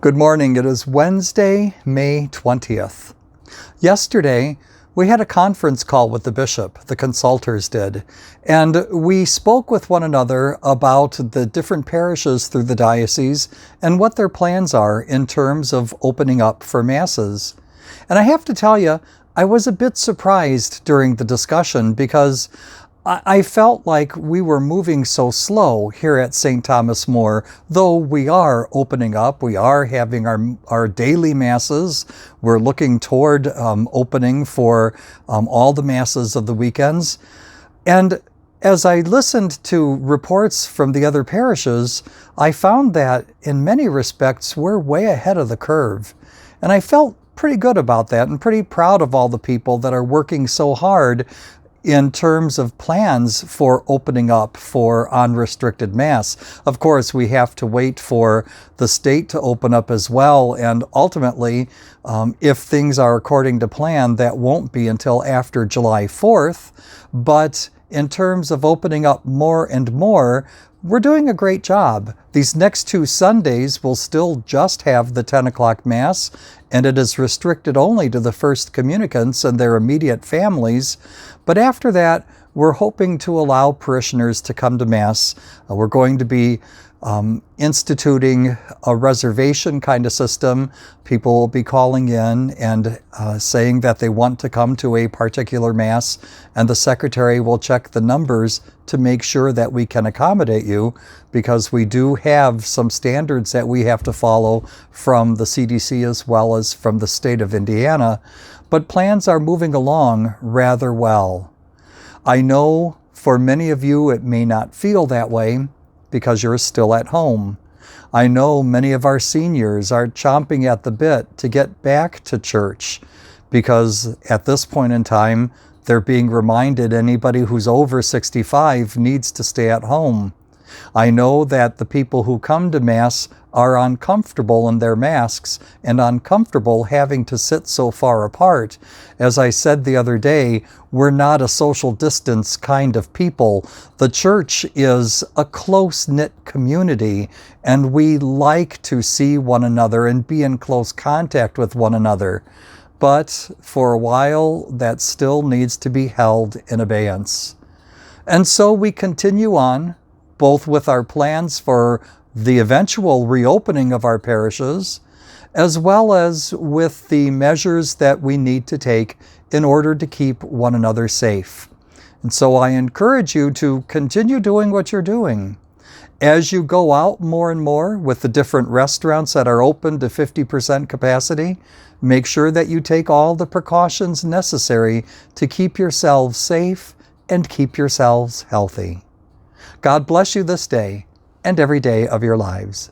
Good morning. It is Wednesday, May 20th. Yesterday, we had a conference call with the bishop, the consultors did, and we spoke with one another about the different parishes through the diocese and what their plans are in terms of opening up for masses. And I have to tell you, I was a bit surprised during the discussion because I felt like we were moving so slow here at St. Thomas More, though we are opening up, we are having our daily masses. We're looking toward opening for all the masses of the weekends. And as I listened to reports from the other parishes, I found that in many respects, we're way ahead of the curve. And I felt pretty good about that and pretty proud of all the people that are working so hard in terms of plans for opening up for unrestricted Mass. Of course, we have to wait for the state to open up as well, and ultimately, if things are according to plan, that won't be until after July 4th, but in terms of opening up more and more, we're doing a great job. These next 2 Sundays will still just have the 10 o'clock Mass, and it is restricted only to the first communicants and their immediate families. But after that, we're hoping to allow parishioners to come to Mass. We're going to be instituting a reservation kind of system. People will be calling in and saying that they want to come to a particular Mass, and the secretary will check the numbers to make sure that we can accommodate you, because we do have some standards that we have to follow from the CDC as well as from the state of Indiana. But plans are moving along rather well. I know for many of you it may not feel that way because you're still at home. I know many of our seniors are chomping at the bit to get back to church because at this point in time, they're being reminded anybody who's over 65 needs to stay at home. I know that the people who come to Mass are uncomfortable in their masks and uncomfortable having to sit so far apart. As I said the other day, we're not a social distance kind of people. The church is a close-knit community, and we like to see one another and be in close contact with one another. But for a while, that still needs to be held in abeyance. And so we continue on, both with our plans for the eventual reopening of our parishes, as well as with the measures that we need to take in order to keep one another safe. And so I encourage you to continue doing what you're doing. As you go out more and more with the different restaurants that are open to 50% capacity, make sure that you take all the precautions necessary to keep yourselves safe and keep yourselves healthy. God bless you this day and every day of your lives.